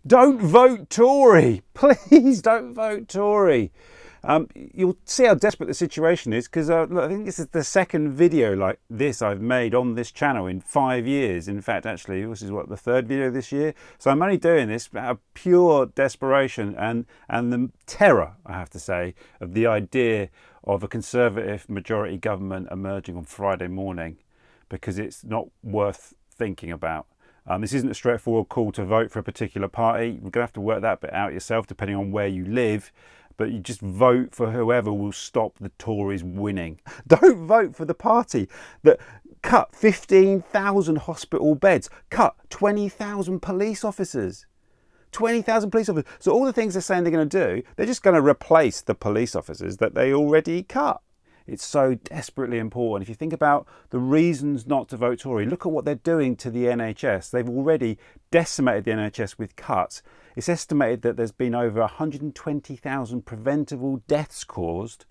Don't vote Tory. Please don't vote Tory. You'll see how desperate the situation is, because I think this is the second video like this I've made on this channel in 5 years. In fact, actually, this is the third video this year. So I'm only doing this out of pure desperation and the terror, I have to say, of the idea of a Conservative majority government emerging on Friday morning, because it's not worth thinking about. This isn't a straightforward call to vote for a particular party. You're going to have to work that bit out yourself, depending on where you live. But you just vote for whoever will stop the Tories winning. Don't vote for the party that cut 15,000 hospital beds, cut 20,000 police officers. 20,000 police officers. So all the things they're saying they're going to do, they're just going to replace the police officers that they already cut. It's so desperately important. If you think about the reasons not to vote Tory, look at what they're doing to the NHS. They've already decimated the NHS with cuts. It's estimated that there's been over 120,000 preventable deaths caused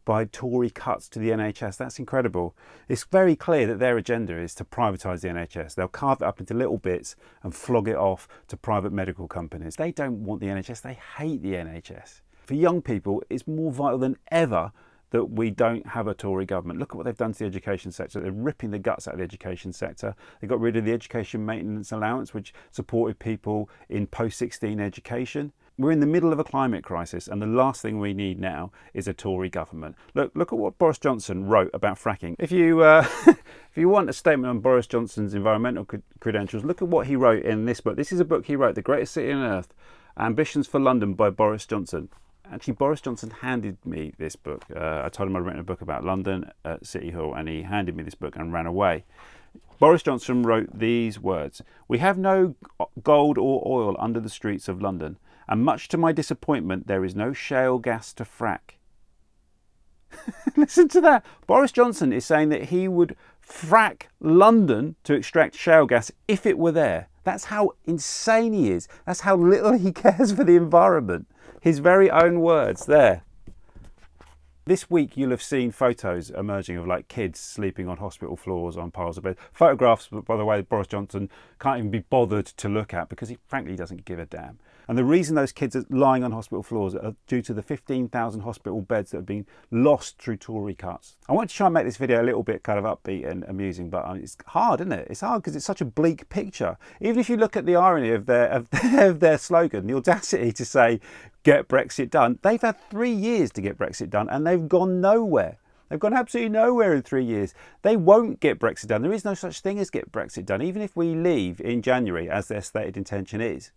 by Tory cuts to the NHS. That's incredible. It's very clear that their agenda is to privatise the NHS. They'll carve it up into little bits and flog it off to private medical companies. They don't want the NHS. They hate the NHS. For young people, it's more vital than ever that we don't have a Tory government. Look at what they've done to the education sector. They're ripping the guts out of the education sector. They got rid of the education maintenance allowance, which supported people in post-16 education. We're in the middle of a climate crisis, and the last thing we need now is a Tory government. Look at what Boris Johnson wrote about fracking. If you if you want a statement on Boris Johnson's environmental credentials, look at what he wrote in this book. This is a book he wrote, The Greatest City on Earth, Ambitions for London by Boris Johnson. Actually, Boris Johnson handed me this book. I told him I'd written a book about London at City Hall, and he handed me this book and ran away. Boris Johnson wrote these words: "We have no gold or oil under the streets of London, and much to my disappointment, there is no shale gas to frack." Listen to that. Boris Johnson is saying that he would frack London to extract shale gas if it were there. That's how insane he is. That's how little he cares for the environment. His very own words there. This week you'll have seen photos emerging of like kids sleeping on hospital floors on piles of beds. Photographs, by the way, Boris Johnson can't even be bothered to look at because he frankly doesn't give a damn. And the reason those kids are lying on hospital floors are due to the 15,000 hospital beds that have been lost through Tory cuts. I want to try and make this video a little bit kind of upbeat and amusing, but it's hard, isn't it? It's hard because it's such a bleak picture. Even if you look at the irony of their slogan, the audacity to say, "Get Brexit done." They've had 3 years to get Brexit done and they've gone nowhere. They've gone absolutely nowhere in 3 years. They won't get Brexit done. There is no such thing as get Brexit done. Even if we leave in January, as their stated intention is,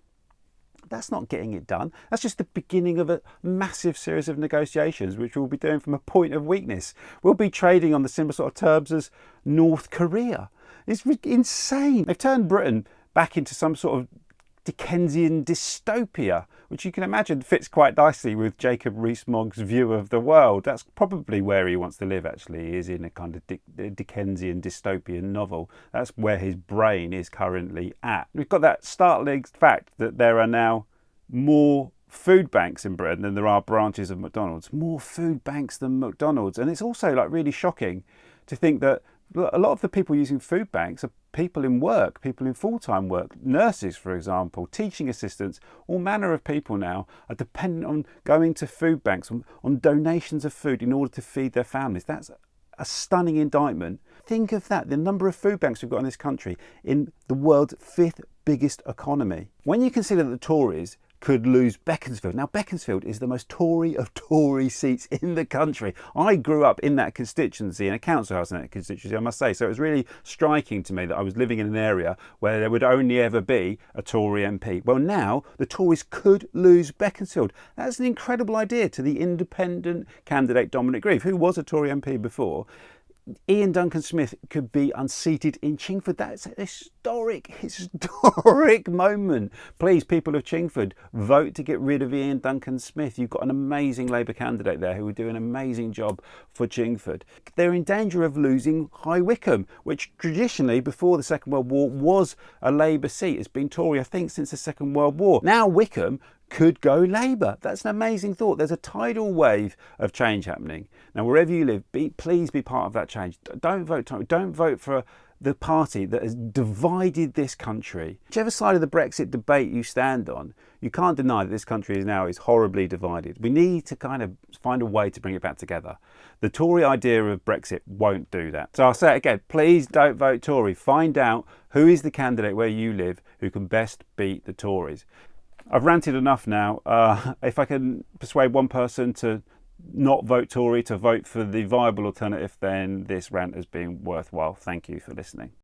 that's not getting it done. That's just the beginning of a massive series of negotiations, which we'll be doing from a point of weakness. We'll be trading on the similar sort of terms as North Korea. It's insane. They've turned Britain back into some sort of Dickensian dystopia, which you can imagine fits quite nicely with Jacob Rees-Mogg's view of the world. That's probably where he wants to live, actually. He is in a kind of Dickensian dystopian novel. That's where his brain is currently at. We've got that startling fact that there are now more food banks in Britain than there are branches of McDonald's. More food banks than McDonald's. And it's also like really shocking to think that a lot of the people using food banks are people in work, people in full-time work, nurses, for example, teaching assistants. All manner of people now are dependent on going to food banks, on donations of food in order to feed their families. That's a stunning indictment. Think of that, the number of food banks we've got in this country, in the world's 5th biggest economy. When you consider that the Tories could lose Beaconsfield. Now, Beaconsfield is the most Tory of Tory seats in the country. I grew up in that constituency, in a council house in that constituency, I must say. So it was really striking to me that I was living in an area where there would only ever be a Tory MP. Well, now the Tories could lose Beaconsfield. That's an incredible idea to the independent candidate Dominic Grieve, who was a Tory MP before. Ian Duncan Smith could be unseated in Chingford. That's a historic moment. Please, people of Chingford, vote to get rid of Ian Duncan Smith. You've got an amazing Labour candidate there who would do an amazing job for Chingford. They're in danger of losing High Wycombe, which traditionally, before the Second World War, was a Labour seat. It's been Tory, I think, since the Second World War. Now Wycombe could go Labour. That's an amazing thought. There's a tidal wave of change happening. Now, wherever you live, please be part of that change. Don't vote Tory. Don't vote for the party that has divided this country. Whichever side of the Brexit debate you stand on, you can't deny that this country is horribly divided. We need to kind of find a way to bring it back together. The Tory idea of Brexit won't do that. So I'll say it again, please don't vote Tory. Find out who is the candidate where you live who can best beat the Tories. I've ranted enough now. If I can persuade one person to not vote Tory, to vote for the viable alternative, then this rant has been worthwhile. Thank you for listening.